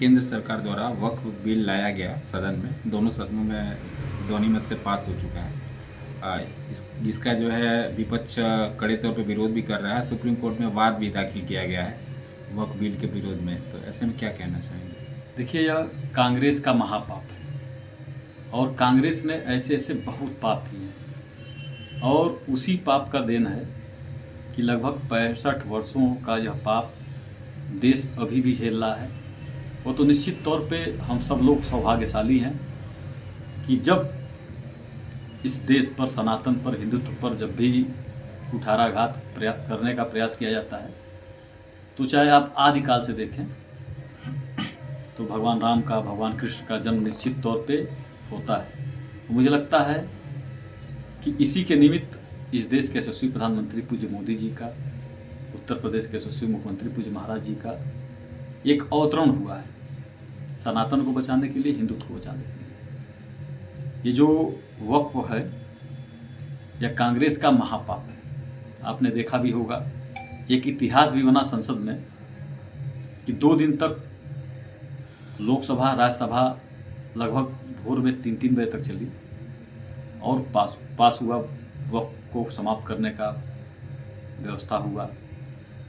केंद्र सरकार द्वारा वक्फ बिल लाया गया सदन में, दोनों सदनों में ध्वनिमत से पास हो चुका है। जिसका जो है विपक्ष कड़े तौर पर विरोध भी कर रहा है। सुप्रीम कोर्ट में वाद भी दाखिल किया गया है वक्फ बिल के विरोध में। तो ऐसे में क्या कहना चाहेंगे? देखिए, यह कांग्रेस का महापाप है और कांग्रेस ने ऐसे ऐसे बहुत पाप किए हैं और उसी पाप का देन है कि लगभग 65 वर्षों का यह पाप देश अभी भी झेल रहा है। वो तो निश्चित तौर पे हम सब लोग सौभाग्यशाली हैं कि जब इस देश पर, सनातन पर, हिंदुत्व पर जब भी कुठाराघात करने का प्रयास किया जाता है, तो चाहे आप आदिकाल से देखें तो भगवान राम का, भगवान कृष्ण का जन्म निश्चित तौर पे होता है। तो मुझे लगता है कि इसी के निमित्त इस देश के यशस्वी प्रधानमंत्री पूज्य मोदी जी का, उत्तर प्रदेश के यशस्वी मुख्यमंत्री पूज्य महाराज जी का एक अवतरण हुआ है सनातन को बचाने के लिए, हिंदुत्व को बचाने के लिए। ये जो वक्फ है यह कांग्रेस का महापाप है। आपने देखा भी होगा, एक इतिहास भी बना संसद में कि 2 दिन तक लोकसभा, राज्यसभा लगभग भोर में 3-3 बजे तक चली और पास हुआ, वक्फ को समाप्त करने का व्यवस्था हुआ।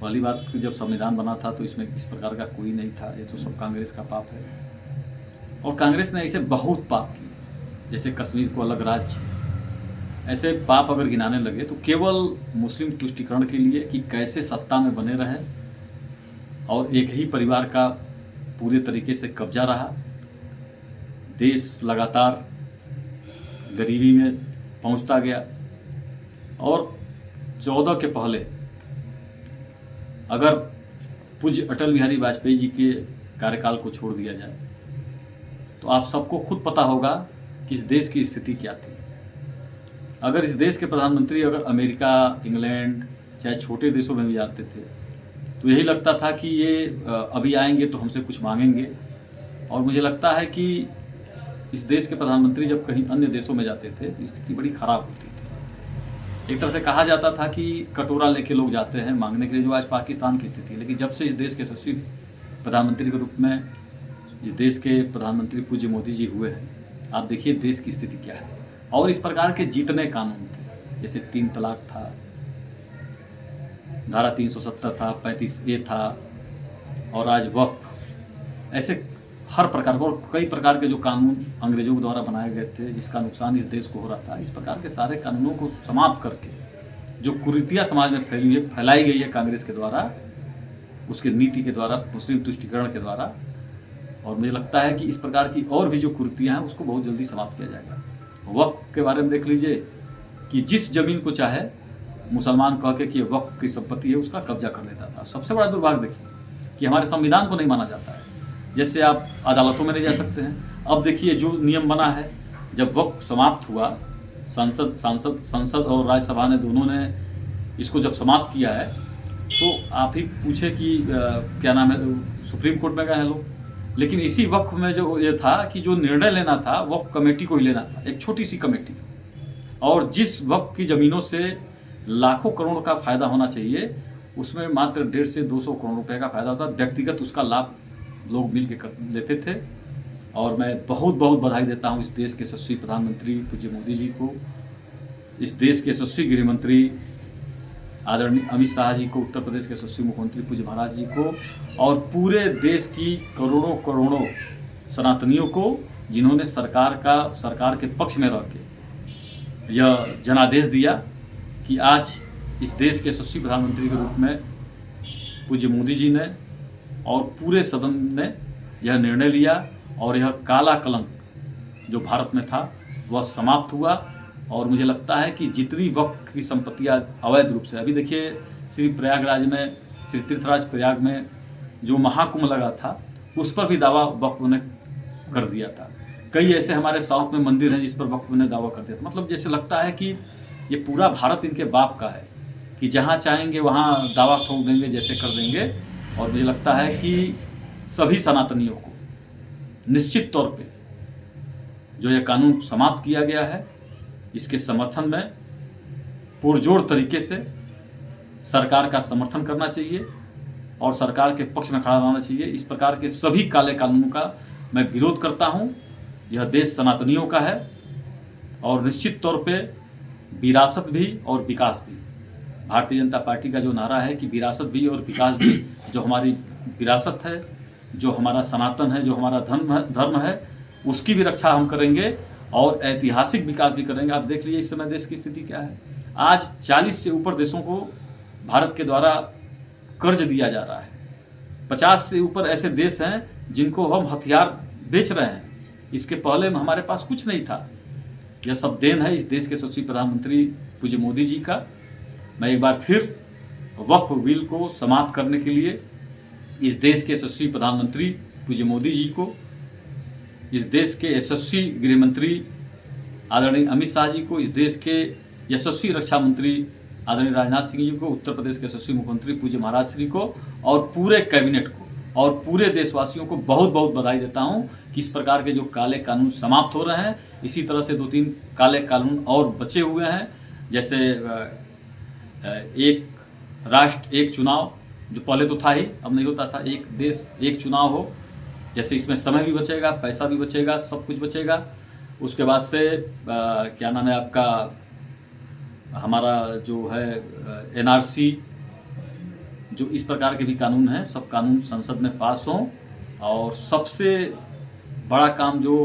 पहली बात कि जब संविधान बना था तो इसमें इस प्रकार का कोई नहीं था। ये तो सब कांग्रेस का पाप है और कांग्रेस ने ऐसे बहुत पाप किए, जैसे कश्मीर को अलग राज्य, ऐसे पाप अगर गिनाने लगे तो केवल मुस्लिम तुष्टीकरण के लिए कि कैसे सत्ता में बने रहे और एक ही परिवार का पूरे तरीके से कब्जा रहा। देश लगातार गरीबी में पहुंचता गया और 14 के पहले अगर पूज्य अटल बिहारी वाजपेयी जी के कार्यकाल को छोड़ दिया जाए तो आप सबको खुद पता होगा कि इस देश की स्थिति क्या थी। अगर इस देश के प्रधानमंत्री अगर अमेरिका, इंग्लैंड, चाहे छोटे देशों में भी जाते थे तो यही लगता था कि ये अभी आएंगे तो हमसे कुछ मांगेंगे। और मुझे लगता है कि इस देश के प्रधानमंत्री जब कहीं अन्य देशों में जाते थे तो स्थिति बड़ी खराब होती थी। एक तरह से कहा जाता था कि कटोरा लेके लोग जाते हैं मांगने के लिए, जो आज पाकिस्तान की स्थिति है। लेकिन जब से इस देश के यशस्वी प्रधानमंत्री के रूप में इस देश के प्रधानमंत्री पूज्य मोदी जी हुए हैं, आप देखिए देश की स्थिति क्या है। और इस प्रकार के जितने कानून थे, जैसे 3 तलाक था, धारा 370 था, 35A था और आज वक्फ, ऐसे हर प्रकार के और कई प्रकार के जो कानून अंग्रेजों के द्वारा बनाए गए थे जिसका नुकसान इस देश को हो रहा था, इस प्रकार के सारे कानूनों को समाप्त करके जो कुरीतियाँ समाज में फैलाई गई है कांग्रेस के द्वारा, उसके नीति के द्वारा, मुस्लिम तुष्टीकरण के द्वारा, और मुझे लगता है कि इस प्रकार की और भी जो कुरीतियाँ हैं उसको बहुत जल्दी समाप्त किया जाएगा। वक्फ के बारे में देख लीजिए कि जिस जमीन को चाहे मुसलमान कह के कि ये वक्फ की संपत्ति है उसका कब्जा कर लेता था। सबसे बड़ा दुर्भाग्य देखिए कि हमारे संविधान को नहीं माना जाता है, जैसे आप अदालतों में नहीं जा सकते हैं। अब देखिए जो नियम बना है, जब वक्फ समाप्त हुआ, संसद और राज्यसभा ने दोनों ने इसको जब समाप्त किया है तो आप ही पूछे कि क्या नाम है, सुप्रीम कोर्ट में गए हैं लोग। लेकिन इसी वक्फ में जो ये था कि जो निर्णय लेना था वक्फ कमेटी को ही लेना था, एक छोटी सी कमेटी, और जिस वक्फ की ज़मीनों से लाखों करोड़ का फायदा होना चाहिए उसमें मात्र 150 से 200 करोड़ रुपए का फायदा होता। व्यक्तिगत उसका लाभ लोग मिल के लेते थे। और मैं बहुत बहुत बधाई देता हूँ इस देश के यशस्वी प्रधानमंत्री पूज्य मोदी जी को, इस देश के यशस्वी गृह मंत्री आदरणीय अमित शाह जी को, उत्तर प्रदेश के यशस्वी मुख्यमंत्री पूज्य महाराज जी को, और पूरे देश की करोड़ों करोड़ों सनातनियों को जिन्होंने सरकार के पक्ष में रह के यह जनादेश दिया कि आज इस देश के यशस्वी प्रधानमंत्री के रूप में पूज्य मोदी जी ने और पूरे सदन ने यह निर्णय लिया और यह काला कलंक जो भारत में था वह समाप्त हुआ। और मुझे लगता है कि जितनी वक्फ की संपत्तियां अवैध रूप से, अभी देखिए श्री प्रयागराज में, श्री तीर्थराज प्रयाग में जो महाकुंभ लगा था उस पर भी दावा वक्फ ने कर दिया था। कई ऐसे हमारे साउथ में मंदिर हैं जिस पर वक्फ ने दावा कर दिया था। मतलब जैसे लगता है कि ये पूरा भारत इनके बाप का है कि जहाँ चाहेंगे वहाँ दावा ठोक देंगे, जैसे कर देंगे। और मुझे लगता है कि सभी सनातनियों को निश्चित तौर पे जो यह कानून समाप्त किया गया है इसके समर्थन में पुरजोर तरीके से सरकार का समर्थन करना चाहिए और सरकार के पक्ष में खड़ा रहना चाहिए। इस प्रकार के सभी काले कानूनों का मैं विरोध करता हूं। यह देश सनातनियों का है और निश्चित तौर पे विरासत भी और विकास भी। भारतीय जनता पार्टी का जो नारा है कि विरासत भी और विकास भी, जो हमारी विरासत है, जो हमारा सनातन है, जो हमारा धर्म है, उसकी भी रक्षा हम करेंगे और ऐतिहासिक विकास भी करेंगे। आप देख लीजिए इस समय देश की स्थिति क्या है। आज 40 से ऊपर देशों को भारत के द्वारा कर्ज दिया जा रहा है। 50 से ऊपर ऐसे देश हैं जिनको हम हथियार बेच रहे हैं। इसके पहले में हमारे पास कुछ नहीं था। यह सब देन है इस देश के यशस्वी प्रधानमंत्री पूज्य मोदी जी का। मैं एक बार फिर वक्फ बिल को समाप्त करने के लिए इस देश के यशस्वी प्रधानमंत्री पूज्य मोदी जी को, इस देश के यशस्वी गृह मंत्री आदरणीय अमित शाह जी को, इस देश के यशस्वी रक्षा मंत्री आदरणीय राजनाथ सिंह जी को, उत्तर प्रदेश के यशस्वी मुख्यमंत्री पूज्य महाराज श्री को और पूरे कैबिनेट को और पूरे देशवासियों को बहुत बहुत बधाई देता हूं कि इस प्रकार के जो काले कानून समाप्त हो रहे हैं। इसी तरह से 2-3 काले कानून और बचे हुए हैं, जैसे एक राष्ट्र एक चुनाव, जो पहले तो था ही, अब नहीं होता था। एक देश एक चुनाव हो, जैसे इसमें समय भी बचेगा, पैसा भी बचेगा, सब कुछ बचेगा। उसके बाद से क्या नाम है आपका, हमारा जो है NRC, जो इस प्रकार के भी कानून हैं, सब कानून संसद में पास हों। और सबसे बड़ा काम जो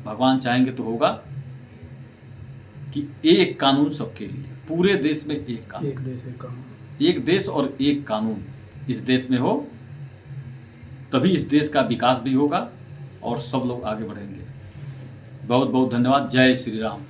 भगवान चाहेंगे तो होगा कि एक कानून सबके लिए, पूरे देश में एक कानून, एक देश एक कानून, एक देश और एक कानून इस देश में हो, तभी इस देश का विकास भी होगा और सब लोग आगे बढ़ेंगे। बहुत बहुत धन्यवाद। जय श्री राम।